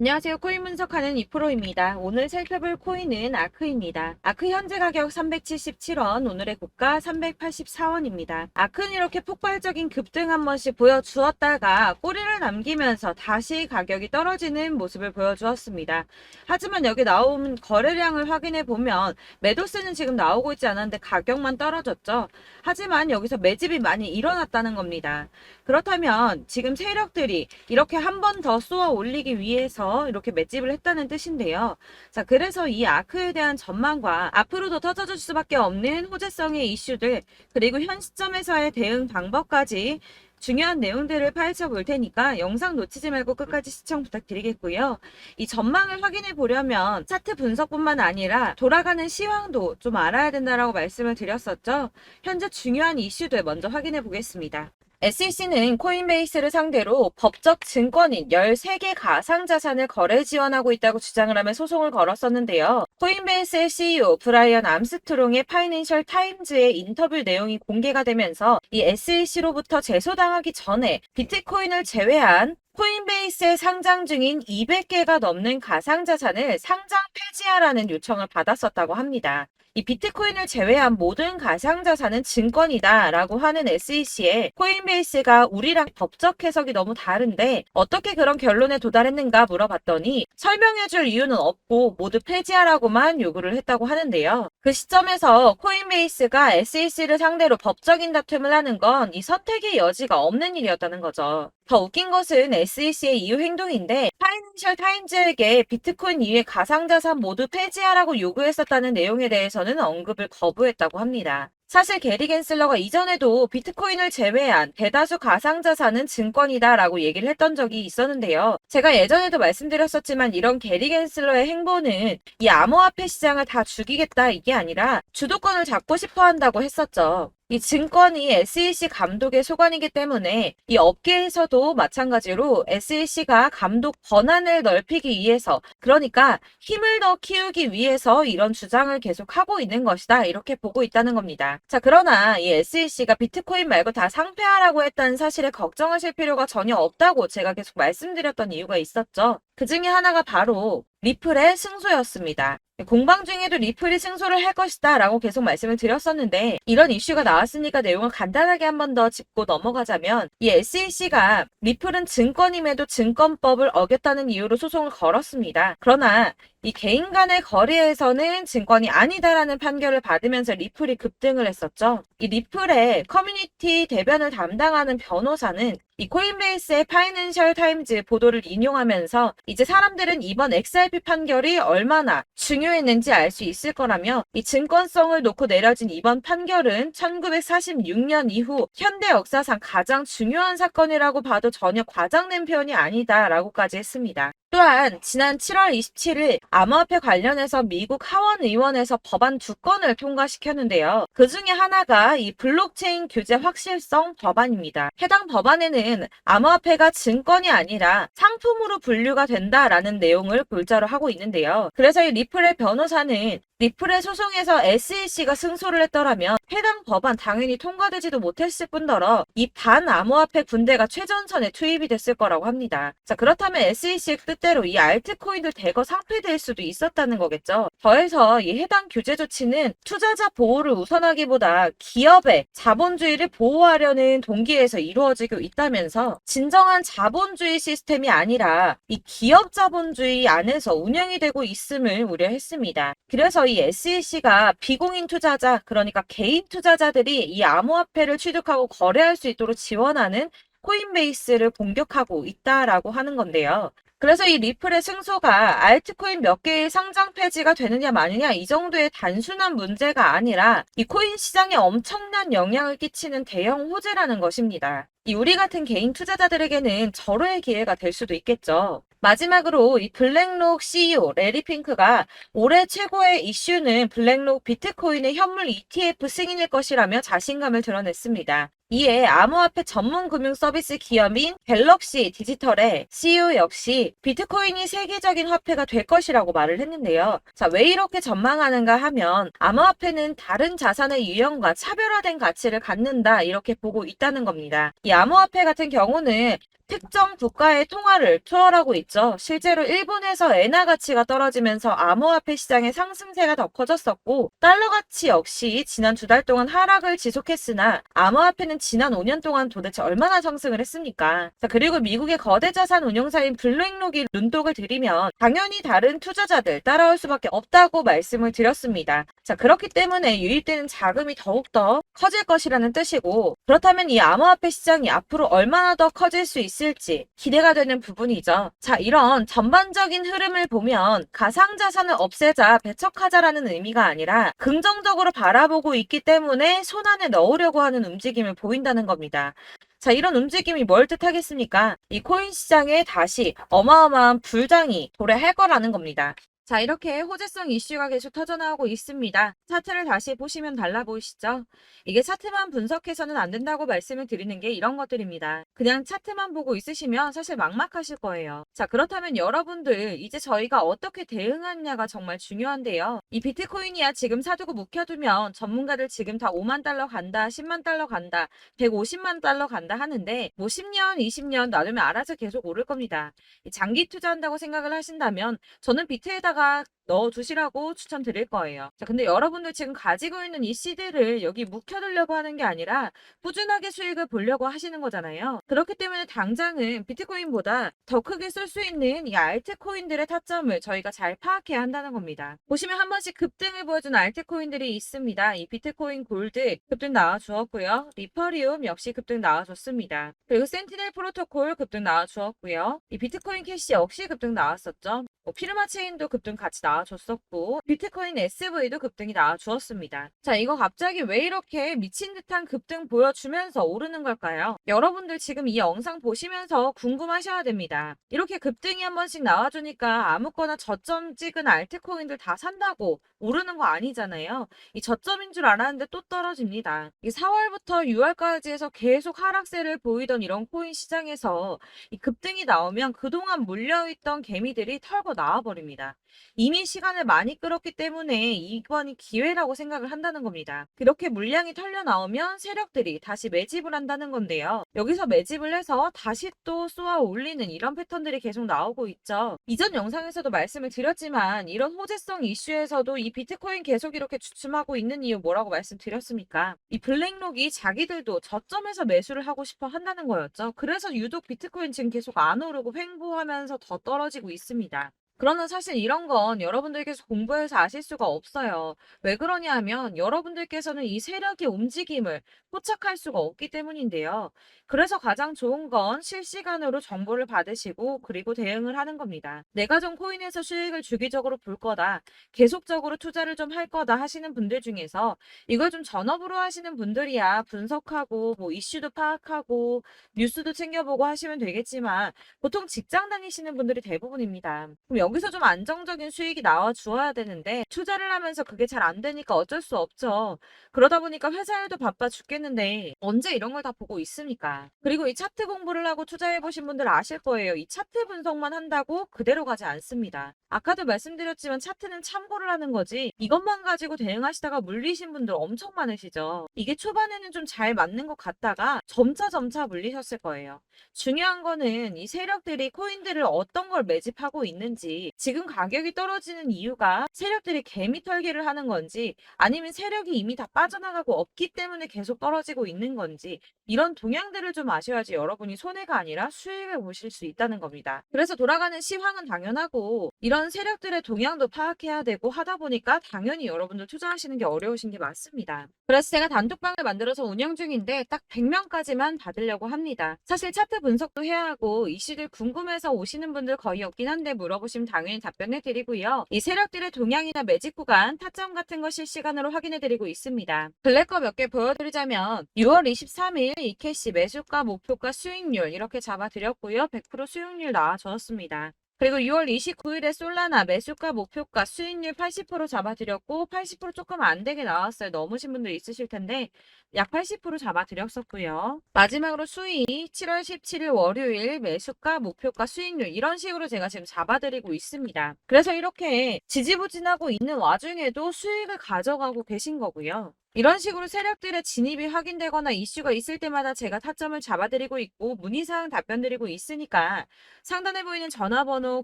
안녕하세요. 코인 분석하는 이프로입니다. 오늘 살펴볼 코인은 아크입니다. 아크 현재 가격 377원, 오늘의 고가 384원입니다. 아크는 이렇게 폭발적인 급등 한 번씩 보여주었다가 꼬리를 남기면서 다시 가격이 떨어지는 모습을 보여주었습니다. 하지만 여기 나온 거래량을 확인해 보면 매도세는 지금 나오고 있지 않았는데 가격만 떨어졌죠. 하지만 여기서 매집이 많이 일어났다는 겁니다. 그렇다면 지금 세력들이 이렇게 한 번 더 쏘아 올리기 위해서 이렇게 맷집을 했다는 뜻인데요. 자, 그래서 이 아크에 대한 전망과 앞으로도 터져줄 수밖에 없는 호재성의 이슈들, 그리고 현 시점에서의 대응 방법까지 중요한 내용들을 파헤쳐 볼 테니까 영상 놓치지 말고 끝까지 시청 부탁드리겠고요. 이 전망을 확인해 보려면 차트 분석뿐만 아니라 돌아가는 시황도 좀 알아야 된다라고 말씀을 드렸었죠. 현재 중요한 이슈들 먼저 확인해 보겠습니다. SEC는 코인베이스를 상대로 법적 증권인 13개 가상자산을 거래 지원하고 있다고 주장을 하며 소송을 걸었었는데요. 코인베이스의 CEO 브라이언 암스트롱의 파이낸셜 타임즈의 인터뷰 내용이 공개가 되면서 이 SEC로부터 제소당하기 전에 비트코인을 제외한 코인베이스에 상장 중인 200개가 넘는 가상자산을 상장 폐지하라는 요청을 받았었다고 합니다. 이 비트코인을 제외한 모든 가상자산은 증권이다 라고 하는 SEC에 코인베이스가 우리랑 법적 해석이 너무 다른데 어떻게 그런 결론에 도달했는가 물어봤더니 설명해줄 이유는 없고 모두 폐지하라고만 요구를 했다고 하는데요. 그 시점에서 코인베이스가 SEC를 상대로 법적인 다툼을 하는 건 이 선택의 여지가 없는 일이었다는 거죠. 더 웃긴 것은 SEC의 이후 행동인데 파이낸셜 타임즈에게 비트코인 이외 가상자산 모두 폐지하라고 요구했었다는 내용에 대해서는 언급을 거부했다고 합니다. 사실 게리 겐슬러가 이전에도 비트코인을 제외한 대다수 가상자산은 증권이다라고 얘기를 했던 적이 있었는데요. 제가 예전에도 말씀드렸었지만 이런 게리 겐슬러의 행보는 이 암호화폐 시장을 다 죽이겠다 이게 아니라 주도권을 잡고 싶어 한다고 했었죠. 이 증권이 SEC 감독의 소관이기 때문에 이 업계에서도 마찬가지로 SEC가 감독 권한을 넓히기 위해서 그러니까 힘을 더 키우기 위해서 이런 주장을 계속하고 있는 것이다 이렇게 보고 있다는 겁니다. 자, 그러나 이 SEC가 비트코인 말고 다 상폐하라고 했다는 사실에 걱정하실 필요가 전혀 없다고 제가 계속 말씀드렸던 이유가 있었죠. 그 중에 하나가 바로 리플의 승소였습니다. 공방 중에도 리플이 승소를 할 것이다 라고 계속 말씀을 드렸었는데 이런 이슈가 나왔으니까 내용을 간단하게 한 번 더 짚고 넘어가자면 이 SEC가 리플은 증권임에도 증권법을 어겼다는 이유로 소송을 걸었습니다. 그러나 이 개인 간의 거래에서는 증권이 아니다라는 판결을 받으면서 리플이 급등을 했었죠. 이 리플의 커뮤니티 대변을 담당하는 변호사는 이 코인베이스의 파이낸셜 타임즈 보도를 인용하면서 이제 사람들은 이번 XRP 판결이 얼마나 중요했는지 알 수 있을 거라며 이 증권성을 놓고 내려진 이번 판결은 1946년 이후 현대 역사상 가장 중요한 사건이라고 봐도 전혀 과장된 표현이 아니다라고까지 했습니다. 또한 지난 7월 27일 암호화폐 관련해서 미국 하원 의원에서 법안 2건을 통과시켰는데요. 그 중에 하나가 이 블록체인 규제 확실성 법안입니다. 해당 법안에는 암호화폐가 증권이 아니라 상품으로 분류가 된다라는 내용을 골자로 하고 있는데요. 그래서 이 리플의 변호사는 리플의 소송에서 SEC가 승소를 했더라면 해당 법안 당연히 통과되지도 못했을 뿐더러 이 반암호화폐 군대가 최전선에 투입이 됐을 거라고 합니다. 자, 그렇다면 SEC의 뜻대로 이 알트코인들 대거 상폐될 수도 있었다는 거겠죠. 더해서 이 해당 규제 조치는 투자자 보호를 우선하기보다 기업의 자본주의를 보호하려는 동기에서 이루어지고 있다면서 진정한 자본주의 시스템이 아니라 이 기업 자본주의 안에서 운영이 되고 있음을 우려했습니다. 그래서 이 SEC가 비공인 투자자, 그러니까 개인 투자자들이 이 암호화폐를 취득하고 거래할 수 있도록 지원하는 코인베이스를 공격하고 있다라고 하는 건데요. 그래서 이 리플의 승소가 알트코인 몇 개의 상장 폐지가 되느냐 마느냐 이 정도의 단순한 문제가 아니라 이 코인 시장에 엄청난 영향을 끼치는 대형 호재라는 것입니다. 이 우리 같은 개인 투자자들에게는 절호의 기회가 될 수도 있겠죠. 마지막으로 이 블랙록 CEO 레리 핑크가 올해 최고의 이슈는 블랙록 비트코인의 현물 ETF 승인일 것이라며 자신감을 드러냈습니다. 이에 암호화폐 전문 금융 서비스 기업인 갤럭시 디지털의 CEO 역시 비트코인이 세계적인 화폐가 될 것이라고 말을 했는데요. 자, 왜 이렇게 전망하는가 하면 암호화폐는 다른 자산의 유형과 차별화된 가치를 갖는다 이렇게 보고 있다는 겁니다. 이 암호화폐 같은 경우는 특정 국가의 통화를 투여하고 있죠. 실제로 일본에서 엔화 가치가 떨어지면서 암호화폐 시장의 상승세가 더 커졌었고 달러 가치 역시 지난 2달 동안 하락을 지속했으나 암호화폐는 지난 5년 동안 도대체 얼마나 상승을 했습니까? 자, 그리고 미국의 거대 자산 운용사인 블랙록이 눈독을 들이면 당연히 다른 투자자들 따라올 수밖에 없다고 말씀을 드렸습니다. 자, 그렇기 때문에 유입되는 자금이 더욱더 커질 것이라는 뜻이고 그렇다면 이 암호화폐 시장이 앞으로 얼마나 더 커질 수 있을지 기대가 되는 부분이죠. 자, 이런 전반적인 흐름을 보면 가상자산을 없애자 배척하자라는 의미가 아니라 긍정적으로 바라보고 있기 때문에 손안에 넣으려고 하는 움직임을 보인다는 겁니다. 자, 이런 움직임이 뭘 뜻하겠습니까? 이 코인 시장에 다시 어마어마한 불장이 도래할 거라는 겁니다. 자, 이렇게 호재성 이슈가 계속 터져나오고 있습니다. 차트를 다시 보시면 달라 보이시죠? 이게 차트만 분석해서는 안 된다고 말씀을 드리는 게 이런 것들입니다. 그냥 차트만 보고 있으시면 사실 막막하실 거예요. 자, 그렇다면 여러분들 이제 저희가 어떻게 대응하느냐가 정말 중요한데요. 이 비트코인이야 지금 사두고 묵혀두면 전문가들 지금 다 5만 달러 간다, 10만 달러 간다, 150만 달러 간다 하는데 뭐 10년, 20년 놔두면 알아서 계속 오를 겁니다. 장기 투자한다고 생각을 하신다면 저는 비트에다가 넣어두시라고 추천드릴 거예요. 자, 근데 여러분들 지금 가지고 있는 이 CD를 여기 묵혀두려고 하는 게 아니라 꾸준하게 수익을 보려고 하시는 거잖아요. 그렇기 때문에 당장은 비트코인보다 더 크게 쓸 수 있는 이 알트코인들의 타점을 저희가 잘 파악해야 한다는 겁니다. 보시면 한 번씩 급등을 보여준 알트코인들이 있습니다. 이 비트코인 골드 급등 나와주었고요. 리퍼리움 역시 급등 나와줬습니다. 그리고 센티넬 프로토콜 급등 나와주었고요. 이 비트코인 캐시 역시 급등 나왔었죠. 피르마 체인도 급등 같이 나와줬었고 비트코인 SV도 급등이 나와주었습니다. 자, 이거 갑자기 왜 이렇게 미친 듯한 급등 보여주면서 오르는 걸까요? 여러분들 지금 이 영상 보시면서 궁금하셔야 됩니다. 이렇게 급등이 한 번씩 나와주니까 아무거나 저점 찍은 알트코인들 다 산다고 오르는 거 아니잖아요. 이 저점인 줄 알았는데 또 떨어집니다. 이 4월부터 6월까지 해서 계속 하락세를 보이던 이런 코인 시장에서 이 급등이 나오면 그동안 물려있던 개미들이 털고 나와버립니다. 이미 시간을 많이 끌었기 때문에 이번이 기회라고 생각을 한다는 겁니다. 그렇게 물량이 털려 나오면 세력들이 다시 매집을 한다는 건데요. 여기서 매집을 해서 다시 또 쏘아 올리는 이런 패턴들이 계속 나오고 있죠. 이전 영상에서도 말씀을 드렸지만 이런 호재성 이슈에서도 이 비트코인 계속 이렇게 주춤하고 있는 이유 뭐라고 말씀드렸습니까? 이 블랙록이 자기들도 저점에서 매수를 하고 싶어 한다는 거였죠. 그래서 유독 비트코인 지금 계속 안 오르고 횡보하면서 더 떨어지고 있습니다. 그러나 사실 이런 건 여러분들께서 공부해서 아실 수가 없어요. 왜 그러냐 하면 여러분들께서는 이 세력의 움직임을 포착할 수가 없기 때문인데요. 그래서 가장 좋은 건 실시간으로 정보를 받으시고 그리고 대응을 하는 겁니다. 내가 좀 코인에서 수익을 주기적으로 볼 거다. 계속적으로 투자를 좀 할 거다 하시는 분들 중에서 이걸 좀 전업으로 하시는 분들이야 분석하고 뭐 이슈도 파악하고 뉴스도 챙겨보고 하시면 되겠지만 보통 직장 다니시는 분들이 대부분입니다. 그럼 여기서 좀 안정적인 수익이 나와 주어야 되는데 투자를 하면서 그게 잘 안 되니까 어쩔 수 없죠. 그러다 보니까 회사 일도 바빠 죽겠는데 언제 이런 걸 다 보고 있습니까? 그리고 이 차트 공부를 하고 투자해 보신 분들 아실 거예요. 이 차트 분석만 한다고 그대로 가지 않습니다. 아까도 말씀드렸지만 차트는 참고를 하는 거지 이것만 가지고 대응하시다가 물리신 분들 엄청 많으시죠. 이게 초반에는 좀 잘 맞는 것 같다가 점차 물리셨을 거예요. 중요한 거는 이 세력들이 코인들을 어떤 걸 매집하고 있는지 지금 가격이 떨어지는 이유가 세력들이 개미 털기를 하는 건지 아니면 세력이 이미 다 빠져나가고 없기 때문에 계속 떨어지고 있는 건지 이런 동향들을 좀 아셔야지 여러분이 손해가 아니라 수익을 보실 수 있다는 겁니다. 그래서 돌아가는 시황은 당연하고 이런 세력들의 동향도 파악해야 되고 하다 보니까 당연히 여러분들 투자하시는 게 어려우신 게 맞습니다. 그래서 제가 단톡방을 만들어서 운영 중인데 딱 100명까지만 받으려고 합니다. 사실 차트 분석도 해야 하고 이슈들 궁금해서 오시는 분들 거의 없긴 한데 물어보시면 당연히 답변해 드리고요. 이 세력들의 동향이나 매집 구간, 타점 같은 거 실시간으로 확인해 드리고 있습니다. 블랙거 몇 개 보여드리자면 6월 23일 이캐시 매수가, 목표가, 수익률 이렇게 잡아드렸고요. 100% 수익률 나와줬습니다. 그리고 6월 29일에 솔라나 매수가, 목표가, 수익률 80% 잡아드렸고 80% 조금 안 되게 나왔어요. 넘으신 분들 있으실 텐데 약 80% 잡아드렸었고요. 마지막으로 수익 7월 17일 월요일 매수가, 목표가, 수익률 이런 식으로 제가 지금 잡아드리고 있습니다. 그래서 이렇게 지지부진하고 있는 와중에도 수익을 가져가고 계신 거고요. 이런 식으로 세력들의 진입이 확인되거나 이슈가 있을 때마다 제가 타점을 잡아드리고 있고 문의사항 답변드리고 있으니까 상단에 보이는 전화번호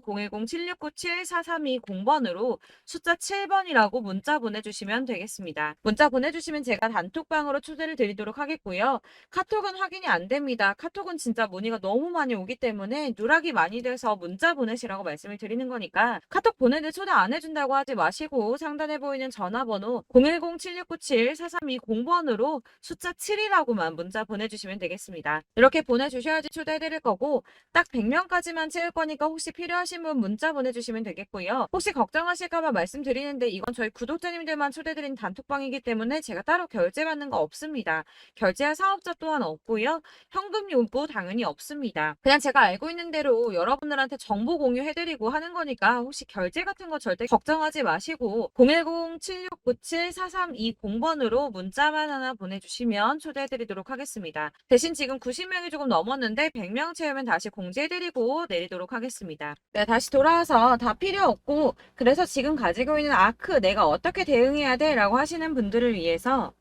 010-7697-4320번으로 숫자 7번이라고 문자 보내주시면 되겠습니다. 문자 보내주시면 제가 단톡방으로 초대를 드리도록 하겠고요. 카톡은 확인이 안 됩니다. 카톡은 진짜 문의가 너무 많이 오기 때문에 누락이 많이 돼서 문자 보내시라고 말씀을 드리는 거니까 카톡 보내는데 초대 안 해준다고 하지 마시고 상단에 보이는 전화번호 010-7697-4320번으로 숫자 7이라고만 문자 보내주시면 되겠습니다. 이렇게 보내주셔야지 초대해드릴 거고 딱 100명까지만 채울 거니까 혹시 필요하신 분 문자 보내주시면 되겠고요. 혹시 걱정하실까봐 말씀드리는데 이건 저희 구독자님들만 초대드린 단톡방이기 때문에 제가 따로 결제받는 거 없습니다. 결제할 사업자 또한 없고요. 현금 요구 당연히 없습니다. 그냥 제가 알고 있는 대로 여러분들한테 정보 공유해드리고 하는 거니까 혹시 결제 같은 거 절대 걱정하지 마시고 010-7697-4320번으로 문자만 하나 보내주시면 초대해드리도록 하겠습니다. 대신 지금 90명이 조금 넘었는데 100명 채우면 다시 공지해드리고 내리도록 하겠습니다. 네, 다시 돌아와서 다 필요 없고 그래서 지금 가지고 있는 아크 내가 어떻게 대응해야 돼? 라고 하시는 분들을 위해서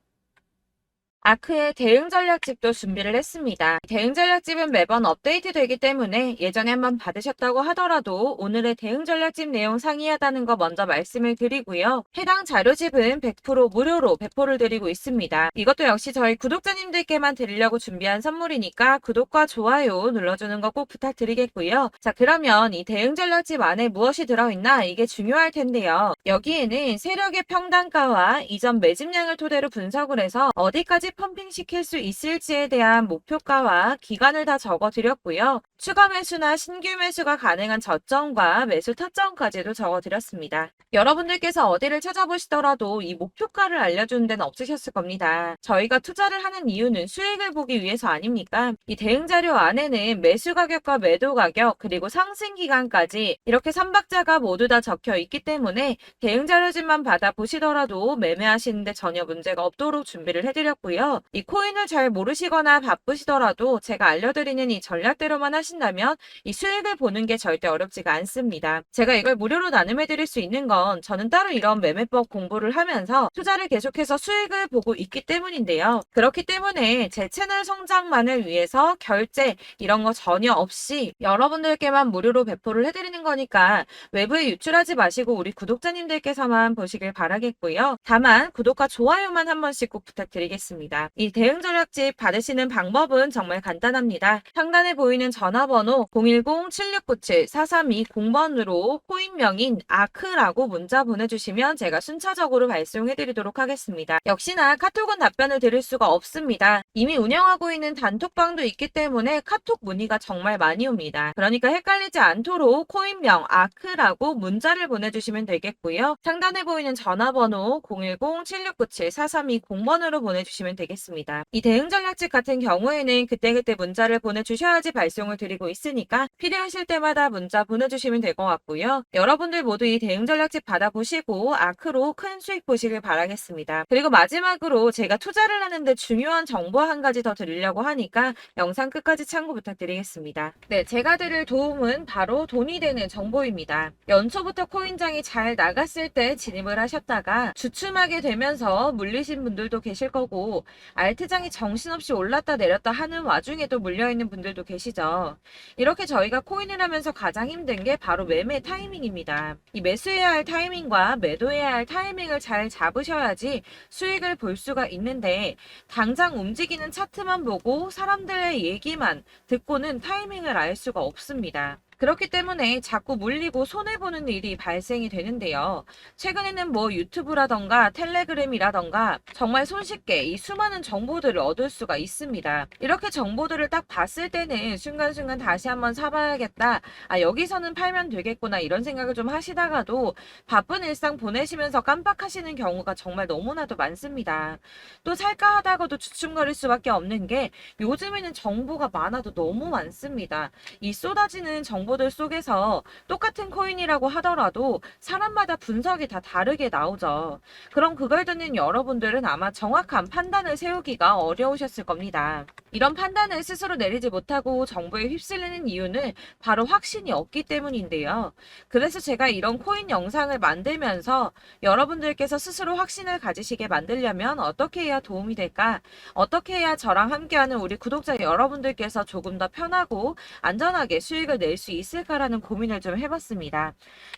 아크의 대응 전략집도 준비를 했습니다. 대응 전략집은 매번 업데이트 되기 때문에 예전에 한번 받으셨다고 하더라도 오늘의 대응 전략집 내용 상이하다는 거 먼저 말씀을 드리고요. 해당 자료집은 100% 무료로 배포를 드리고 있습니다. 이것도 역시 저희 구독자님들께만 드리려고 준비한 선물이니까 구독과 좋아요 눌러주는 거 꼭 부탁드리겠고요. 자, 그러면 이 대응 전략집 안에 무엇이 들어있나 이게 중요할 텐데요. 여기에는 세력의 평단가와 이전 매집량을 토대로 분석을 해서 어디까지 펌핑시킬 수 있을지에 대한 목표가와 기간을 다 적어드렸고요. 추가 매수나 신규 매수가 가능한 저점과 매수 타점까지도 적어드렸습니다. 여러분들께서 어디를 찾아보시더라도 이 목표가를 알려주는 데는 없으셨을 겁니다. 저희가 투자를 하는 이유는 수익을 보기 위해서 아닙니까? 이 대응 자료 안에는 매수 가격과 매도 가격 그리고 상승 기간까지 이렇게 3박자가 모두 다 적혀 있기 때문에 대응 자료집만 받아보시더라도 매매하시는데 전혀 문제가 없도록 준비를 해드렸고요. 이 코인을 잘 모르시거나 바쁘시더라도 제가 알려드리는 이 전략대로만 하신다면 이 수익을 보는 게 절대 어렵지가 않습니다. 제가 이걸 무료로 나눔해드릴 수 있는 건 저는 따로 이런 매매법 공부를 하면서 투자를 계속해서 수익을 보고 있기 때문인데요. 그렇기 때문에 제 채널 성장만을 위해서 결제 이런 거 전혀 없이 여러분들께만 무료로 배포를 해드리는 거니까 외부에 유출하지 마시고 우리 구독자님들께서만 보시길 바라겠고요. 다만 구독과 좋아요만 한 번씩 꼭 부탁드리겠습니다. 이 대응 전략집 받으시는 방법은 정말 간단합니다. 상단에 보이는 전화번호 010-7697-4320번으로 코인명인 아크라고 문자 보내주시면 제가 순차적으로 발송해드리도록 하겠습니다. 역시나 카톡은 답변을 드릴 수가 없습니다. 이미 운영하고 있는 단톡방도 있기 때문에 카톡 문의가 정말 많이 옵니다. 그러니까 헷갈리지 않도록 코인명 아크라고 문자를 보내주시면 되겠고요. 상단에 보이는 전화번호 010-7697-4320번으로 보내주시면 되겠습니다. 이 대응 전략집 같은 경우에는 그때그때 문자를 보내주셔야지 발송을 드리고 있으니까 필요하실 때마다 문자 보내주시면 될 것 같고요. 여러분들 모두 이 대응 전략집 받아보시고 아크로 큰 수익 보시길 바라겠습니다. 그리고 마지막으로 제가 투자를 하는데 중요한 정보 한 가지 더 드리려고 하니까 영상 끝까지 참고 부탁드리겠습니다. 네, 제가 드릴 도움은 바로 돈이 되는 정보입니다. 연초부터 코인장이 잘 나갔을 때 진입을 하셨다가 주춤하게 되면서 물리신 분들도 계실 거고 알트장이 정신없이 올랐다 내렸다 하는 와중에도 물려있는 분들도 계시죠. 이렇게 저희가 코인을 하면서 가장 힘든 게 바로 매매 타이밍입니다. 이 매수해야 할 타이밍과 매도해야 할 타이밍을 잘 잡으셔야지 수익을 볼 수가 있는데 당장 움직이는 차트만 보고 사람들의 얘기만 듣고는 타이밍을 알 수가 없습니다. 그렇기 때문에 자꾸 물리고 손해보는 일이 발생이 되는데요. 최근에는 뭐 유튜브라던가 텔레그램이라던가 정말 손쉽게 이 수많은 정보들을 얻을 수가 있습니다. 이렇게 정보들을 딱 봤을 때는 순간순간 다시 한번 사봐야겠다. 아, 여기서는 팔면 되겠구나 이런 생각을 좀 하시다가도 바쁜 일상 보내시면서 깜빡하시는 경우가 정말 너무나도 많습니다. 또 살까 하다가도 주춤거릴 수밖에 없는 게 요즘에는 정보가 많아도 너무 많습니다. 이 쏟아지는 정보 정보들 속에서 똑같은 코인이라고 하더라도 사람마다 분석이 다 다르게 나오죠. 그럼 그걸 듣는 여러분들은 아마 정확한 판단을 세우기가 어려우셨을 겁니다. 이런 판단을 스스로 내리지 못하고 정보에 휩쓸리는 이유는 바로 확신이 없기 때문인데요. 그래서 제가 이런 코인 영상을 만들면서 여러분들께서 스스로 확신을 가지시게 만들려면 어떻게 해야 도움이 될까? 어떻게 해야 저랑 함께하는 우리 구독자 여러분들께서 조금 더 편하고 안전하게 수익을 낼 수 있을까라는 고민을 좀 해봤습니다.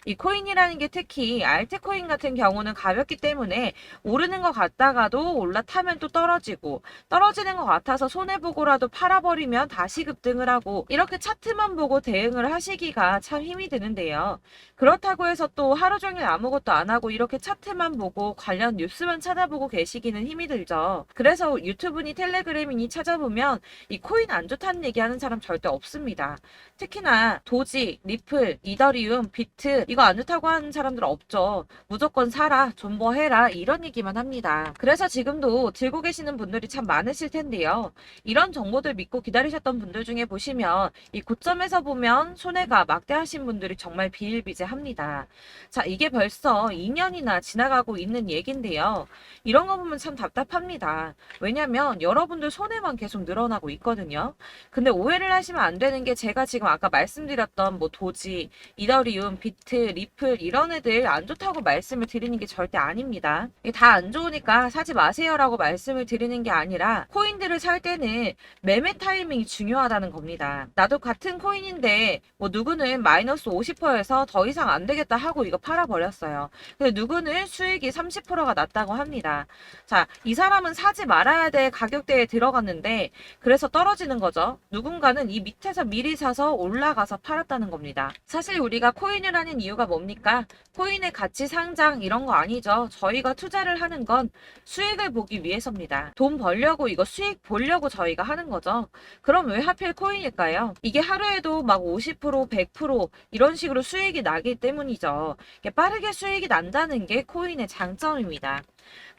이 코인이라는 게 특히 알트코인 같은 경우는 가볍기 때문에 오르는 것 같다가도 올라타면 또 떨어지고 떨어지는 것 같아서 손해보고라도 팔아버리면 다시 급등을 하고 이렇게 차트만 보고 대응을 하시기가 참 힘이 드는데요. 그렇다고 해서 또 하루 종일 아무것도 안 하고 이렇게 차트만 보고 관련 뉴스만 찾아보고 계시기는 힘이 들죠. 그래서 유튜브니 텔레그램이니 찾아보면 이 코인 안 좋다는 얘기하는 사람 절대 없습니다. 특히나 도지, 리플, 이더리움, 비트 이거 안 좋다고 하는 사람들 없죠. 무조건 사라, 존버해라 이런 얘기만 합니다. 그래서 지금도 들고 계시는 분들이 참 많으실 텐데요. 이런 정보들 믿고 기다리셨던 분들 중에 보시면 이 고점에서 보면 손해가 막대하신 분들이 정말 비일비재합니다. 자, 이게 벌써 2년이나 지나가고 있는 얘긴데요. 이런 거 보면 참 답답합니다. 왜냐면 여러분들 손해만 계속 늘어나고 있거든요. 근데 오해를 하시면 안 되는 게 제가 지금 아까 말씀드렸던 뭐 도지, 이더리움, 비트, 리플 이런 애들 안 좋다고 말씀을 드리는 게 절대 아닙니다. 이게 다 안 좋으니까 사지 마세요라고 말씀을 드리는 게 아니라 코인들을 살 때는 매매 타이밍이 중요하다는 겁니다. 나도 같은 코인인데 뭐 누구는 마이너스 50%에서 더 이상 안 되겠다 하고 이거 팔아버렸어요. 근데 누구는 수익이 30%가 났다고 합니다. 자, 이 사람은 사지 말아야 될 가격대에 들어갔는데 그래서 떨어지는 거죠. 누군가는 이 밑에서 미리 사서 올라가서 팔았다는 겁니다. 사실 우리가 코인을 하는 이유가 뭡니까? 코인의 가치 상장 이런 거 아니죠. 저희가 투자를 하는 건 수익을 보기 위해서입니다. 돈 벌려고 이거 수익 보려고 저희가 하는 거죠. 그럼 왜 하필 코인일까요? 이게 하루에도 막 50%, 100% 이런 식으로 수익이 나기 때문이죠. 빠르게 수익이 난다는 게 코인의 장점입니다.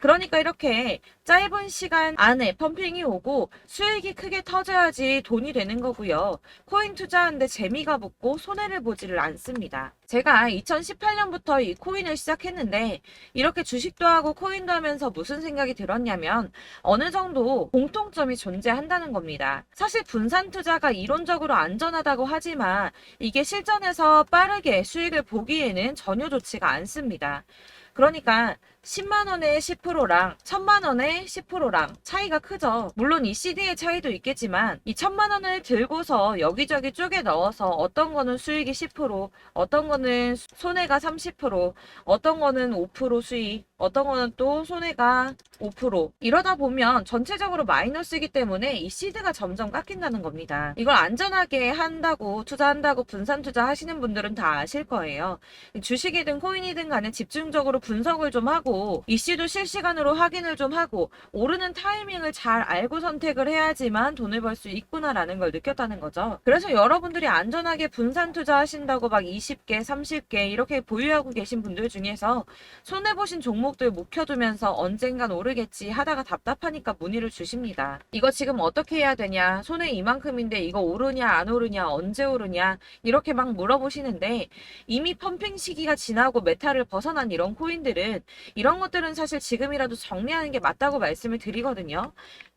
그러니까 이렇게 짧은 시간 안에 펌핑이 오고 수익이 크게 터져야지 돈이 되는 거고요. 코인 투자하는데 재미가 붙고 손해를 보지를 않습니다. 제가 2018년부터 이 코인을 시작했는데 이렇게 주식도 하고 코인도 하면서 무슨 생각이 들었냐면 어느 정도 공통점이 존재한다는 겁니다. 사실 분산 투자가 이론적으로 안전하다고 하지만 이게 실전에서 빠르게 수익을 보기에는 전혀 좋지가 않습니다. 그러니까 10만 원에 10%랑 1000만 원에 10%랑 차이가 크죠. 물론 이 CD의 차이도 있겠지만 이 1000만 원을 들고서 여기저기 쪼개 넣어서 어떤 거는 수익이 10%, 어떤 거는 손해가 30%, 어떤 거는 5% 수익, 어떤 거는 또 손해가 5% 이러다 보면 전체적으로 마이너스이기 때문에 이 시드가 점점 깎인다는 겁니다. 이걸 안전하게 한다고 투자한다고 분산 투자 하시는 분들은 다 아실 거예요. 주식이든 코인이든 간에 집중적으로 분석을 좀 하고 이슈도 실시간으로 확인을 좀 하고 오르는 타이밍을 잘 알고 선택을 해야지만 돈을 벌 수 있구나라는 걸 느꼈다는 거죠. 그래서 여러분들이 안전하게 분산 투자하신다고 막 20개, 30개 이렇게 보유하고 계신 분들 중에서 손해보신 종목들 묵혀두면서 언젠간 오르겠지 하다가 답답하니까 문의를 주십니다. 이거 지금 어떻게 해야 되냐? 손해 이만큼인데 이거 오르냐 안 오르냐 언제 오르냐 이렇게 막 물어보시는데 이미 펌핑 시기가 지나고 메타를 벗어난 이런 코인들은 이런 것들은 사실 지금이라도 정리하는 게 맞다고 말씀을 드리거든요.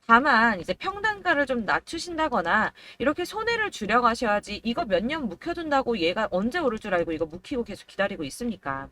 다만 이제 평단가를 좀 낮추신다거나 이렇게 손해를 줄여가셔야지 이거 몇 년 묵혀둔다고 얘가 언제 오를 줄 알고 이거 묵히고 계속 기다리고 있습니까?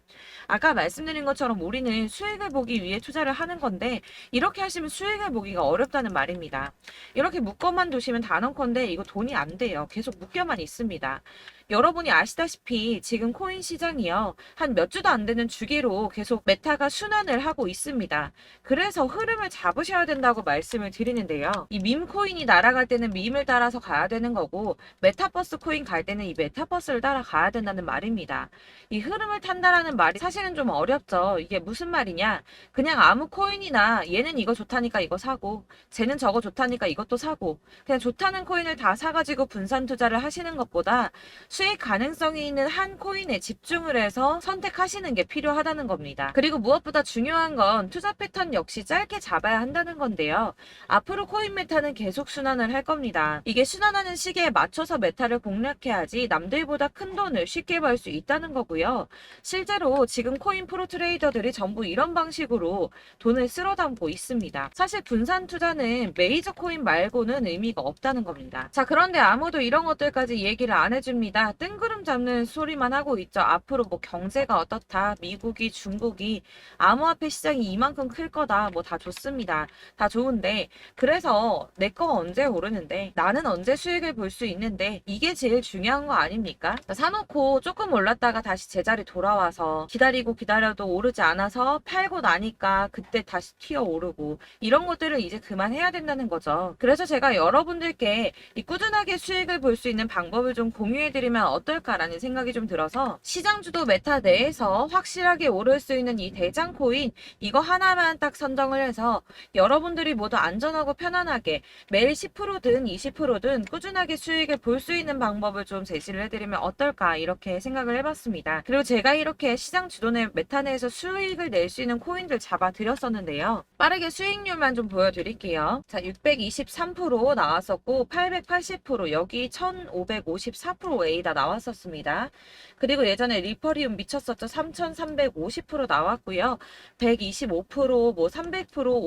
아까 말씀드린 것처럼 우리는 수익을 보기 위해 투자를 하는 건데 이렇게 하시면 수익을 보기가 어렵다는 말입니다. 이렇게 묶어만 두시면 단언컨대 이거 돈이 안 돼요. 계속 묶여만 있습니다. 여러분이 아시다시피 지금 코인 시장이요. 한 몇 주도 안 되는 주기로 계속 메타가 순환을 하고 있습니다. 그래서 흐름을 잡으셔야 된다고 말씀을 드리는데요. 이 밈 코인이 날아갈 때는 밈을 따라서 가야 되는 거고 메타버스 코인 갈 때는 이 메타버스를 따라가야 된다는 말입니다. 이 흐름을 탄다라는 말이 사실은 좀 어렵죠. 이게 무슨 말이냐. 그냥 아무 코인이나 얘는 이거 좋다니까 이거 사고 쟤는 저거 좋다니까 이것도 사고 그냥 좋다는 코인을 다 사가지고 분산 투자를 하시는 것보다 수익 가능성이 있는 한 코인에 집중을 해서 선택하시는 게 필요하다는 겁니다. 그리고 무엇보다 중요한 건 투자 패턴 역시 짧게 잡아야 한다는 건데요. 앞으로 코인 메타는 계속 순환을 할 겁니다. 이게 순환하는 시기에 맞춰서 메타를 공략해야지 남들보다 큰 돈을 쉽게 벌 수 있다는 거고요. 실제로 지금 코인 프로 트레이더들이 전부 이런 방식으로 돈을 쓸어 담고 있습니다. 사실 분산 투자는 메이저 코인 말고는 의미가 없다는 겁니다. 자, 그런데 아무도 이런 것들까지 얘기를 안 해줍니다. 뜬구름 잡는 소리만 하고 있죠. 앞으로 뭐 경제가 어떻다, 미국이, 중국이, 암호화폐 시장이 이만큼 클 거다, 뭐 다 좋습니다. 다 좋은데, 그래서 내 거 언제 오르는데, 나는 언제 수익을 볼 수 있는데, 이게 제일 중요한 거 아닙니까? 사놓고 조금 올랐다가 다시 제자리 돌아와서 기다리고 기다려도 오르지 않아서 팔고 나니까 그때 다시 튀어 오르고, 이런 것들을 이제 그만해야 된다는 거죠. 그래서 제가 여러분들께 이 꾸준하게 수익을 볼 수 있는 방법을 좀 공유해드리면 어떨까라는 생각이 좀 들어서, 시장주도 메타 내에서 확실하게 오를 수 있는 이 대장 코인, 이거 하나만 딱 선정을 해서 여러분들이 모두 안전하고 편안하게 매일 10%든 20%든 꾸준하게 수익을 볼 수 있는 방법을 좀 제시를 해드리면 어떨까, 이렇게 생각을 해봤습니다. 그리고 제가 이렇게 시장 주도내 메타 내에서 수익을 낼 수 있는 코인들 잡아드렸었는데요. 빠르게 수익률만 좀 보여드릴게요. 자, 623% 나왔었고 880%, 여기 1554% A다 나왔었습니다. 그리고 예전에 리퍼리움 미쳤었죠. 3350% 나왔고요. 125%, 뭐 300%,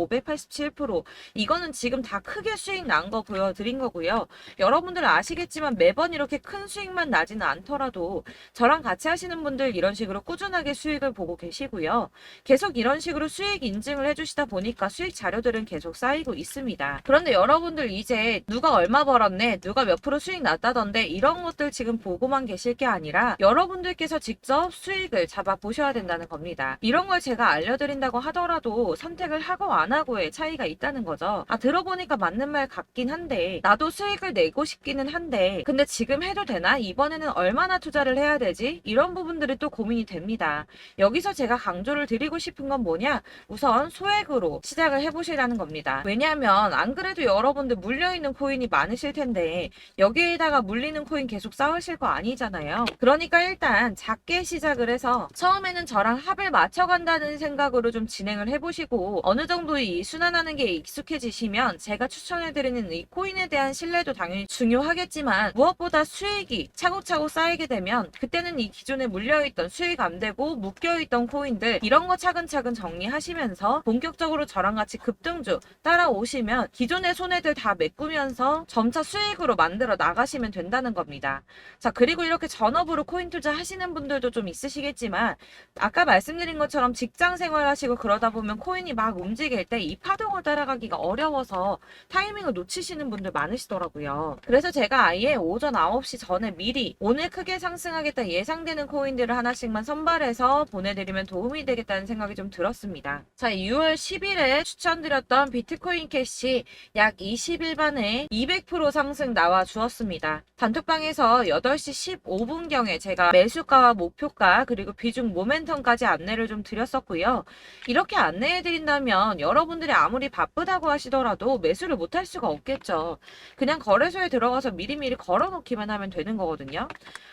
587%, 이거는 지금 다 크게 수익 난 거 보여드린 거고요. 여러분들 아시겠지만 매번 이렇게 큰 수익만 나지는 않더라도 저랑 같이 하시는 분들 이런 식으로 꾸준하게 수익을 보고 계시고요. 계속 이런 식으로 수익 인증을 해주시다 보니까 수익 자료들은 계속 쌓이고 있습니다. 그런데 여러분들 이제 누가 얼마 벌었네, 누가 몇 프로 수익 났다던데, 이런 것들 지금 보고만 계실 게 아니라 여러분들께서 직접 수익을 잡아 보셔야 된다는 겁니다. 이런 걸 제가 알려드린다고 하더라도 선택을 하고 안 하고의 차이가 있다는 거죠. 아, 들어보니까 맞는 말 같긴 한데, 나도 수익을 내고 싶기는 한데 근데 지금 해도 되나? 이번에는 얼마나 투자를 해야 되지? 이런 부분들이 또 고민이 됩니다. 여기서 제가 강조를 드리고 싶은 건 뭐냐? 우선 소액으로 시작을 해보시라는 겁니다. 왜냐하면 안 그래도 여러분들 물려있는 코인이 많으실 텐데 여기에다가 물리는 코인 계속 쌓으실 거 아니잖아요. 그러니까 일단 작게 시작을 해서 처음에는 저랑 합을 맞춰간다는 생각으로 좀 진행을 해보시고, 어느 정도 이 순환하는 게 익숙해지시면 제가 추천해드리는 이 코인에 대한 신뢰도 당연히 중요하겠지만, 무엇보다 수익이 차곡차곡 쌓이게 되면 그때는 이 기존에 물려있던 수익 안 되고 묶여있던 코인들, 이런 거 차근차근 정리하시면서 본격적으로 저랑 같이 급등주 따라오시면 기존의 손해들 다 메꾸면서 점차 수익으로 만들어 나가시면 된다는 겁니다. 자, 그리고 이렇게 전업으로 코인 투자 하시는 분들도 좀 있으시겠지만, 아까 말씀드린 것처럼 직장 생활 하시고 그러다 보면 코인이 막 움직일 때 이 파동을 따라가기가 어려워서 타이밍을 놓치시는 분들 많으시더라고요. 그래서 제가 아예 오전 9시 전에 미리 오늘 크게 상승하겠다 예상되는 코인들을 하나씩만 선발해서 보내드리면 도움이 되겠다는 생각이 좀 들었습니다. 자, 6월 10일에 추천드렸던 비트코인 캐시 약 20일 만에 200% 상승 나와 주었습니다. 단톡방에서 8시 15분경에 제가 매수가와 목표가 그리고 비중 모멘텀까지 안내를 좀 드렸었고요. 이렇게 안내해드린다면 여러분들이 아무리 바쁘다고 하시더라도 매수를 못할 수가 없겠죠. 그냥 거래소에 들어가서 미리미리 걸어놓기만 하면 되는 거거든요.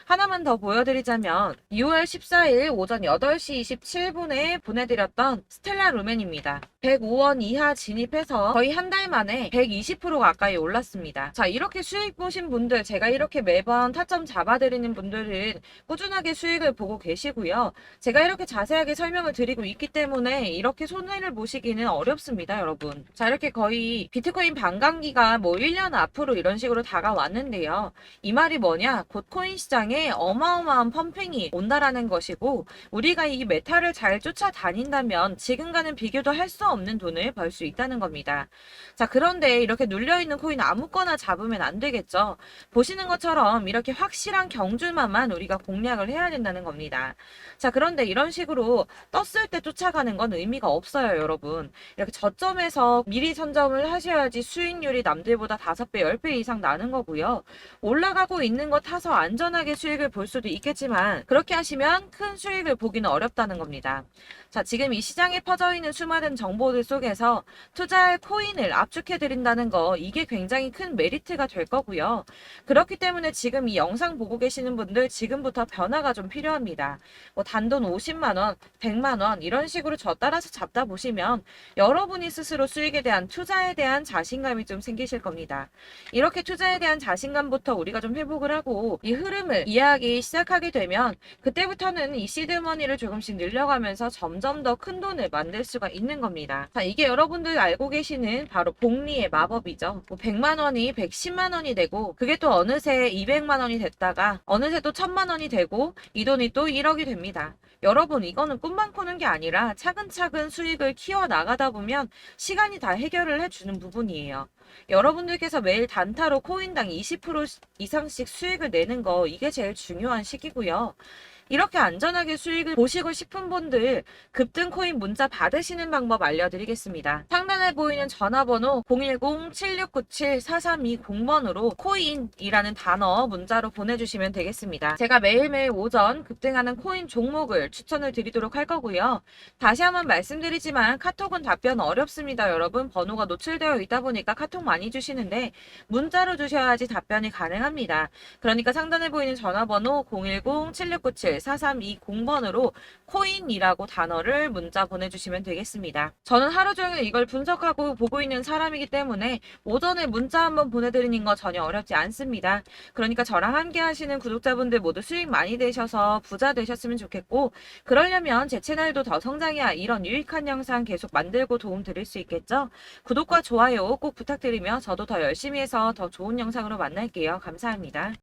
하나만 더 보여드리자면 6월 14일 오전 8시 27분에 보내드렸던 스텔라 루멘입니다. 105원 이하 진입해서 거의 한 달 만에 120% 가까이 올랐습니다. 자, 이렇게 수익 보신 분들, 제가 이렇게 매번 타점 잡아드리는 분들은 꾸준하게 수익을 보고 계시고요. 제가 이렇게 자세하게 설명을 드리고 있기 때문에 이렇게 손해를 보시기는 어렵습니다, 여러분. 자, 이렇게 거의 비트코인 반감기가 뭐 1년 앞으로 이런 식으로 다가왔는데요. 이 말이 뭐냐? 곧 코인 시장에 어마어마한 펌핑이 온다라는 것이고, 우리가 이 메타를 잘 쫓아다닌다면 지금과는 비교도 할 수 없는 돈을 벌 수 있다는 겁니다. 자, 그런데 이렇게 눌려있는 코인 아무거나 잡으면 안 되겠죠. 보시는 것처럼 이렇게 확실한 경주만만 우리가 공략을 해야 된다는 겁니다. 자, 그런데 이런 식으로 떴을 때 쫓아가는 건 의미가 없어요, 여러분. 이렇게 저점에서 미리 선점을 하셔야지 수익률이 남들보다 5배, 10배 이상 나는 거고요. 올라가고 있는 거 타서 안전하게 수익을 볼 수도 있겠지만 그렇게 하시면 큰 수익을 보기는 어렵다는 겁니다. 자, 지금 이 시장에 퍼져 있는 수많은 정보 정보들 속에서 투자할 코인을 압축해 드린다는 거, 이게 굉장히 큰 메리트가 될 거고요. 그렇기 때문에 지금 이 영상 보고 계시는 분들 지금부터 변화가 좀 필요합니다. 뭐 단돈 50만 원, 100만 원 이런 식으로 저 따라서 잡다 보시면 여러분이 스스로 수익에 대한, 투자에 대한 자신감이 좀 생기실 겁니다. 이렇게 투자에 대한 자신감부터 우리가 좀 회복을 하고 이 흐름을 이해하기 시작하게 되면 그때부터는 이 시드머니를 조금씩 늘려가면서 점점 더 큰 돈을 만들 수가 있는 겁니다. 자, 이게 여러분들 알고 계시는 바로 복리의 마법이죠. 뭐 100만 원이 110만 원이 되고 그게 또 어느새 200만 원이 됐다가 어느새 또 1000만 원이 되고 이 돈이 또 1억이 됩니다. 여러분, 이거는 꿈만 꾸는 게 아니라 차근차근 수익을 키워 나가다 보면 시간이 다 해결을 해주는 부분이에요. 여러분들께서 매일 단타로 코인당 20% 이상씩 수익을 내는 거, 이게 제일 중요한 시기고요. 이렇게 안전하게 수익을 보시고 싶은 분들 급등 코인 문자 받으시는 방법 알려드리겠습니다. 상단에 보이는 전화번호 010-7697-4320번으로 코인이라는 단어 문자로 보내주시면 되겠습니다. 제가 매일매일 오전 급등하는 코인 종목을 추천을 드리도록 할 거고요. 다시 한번 말씀드리지만 카톡은 답변 어렵습니다. 여러분, 번호가 노출되어 있다 보니까 카톡 많이 주시는데 문자로 주셔야지 답변이 가능합니다. 그러니까 상단에 보이는 전화번호 010-7697-4320번으로 코인이라고 단어를 문자 보내주시면 되겠습니다. 저는 하루 종일 이걸 분석하고 보고 있는 사람이기 때문에 오전에 문자 한번 보내드리는 거 전혀 어렵지 않습니다. 그러니까 저랑 함께 하시는 구독자분들 모두 수익 많이 되셔서 부자 되셨으면 좋겠고, 그러려면 제 채널도 더 성장해야 이런 유익한 영상 계속 만들고 도움 드릴 수 있겠죠? 구독과 좋아요 꼭 부탁드리며 저도 더 열심히 해서 더 좋은 영상으로 만날게요. 감사합니다.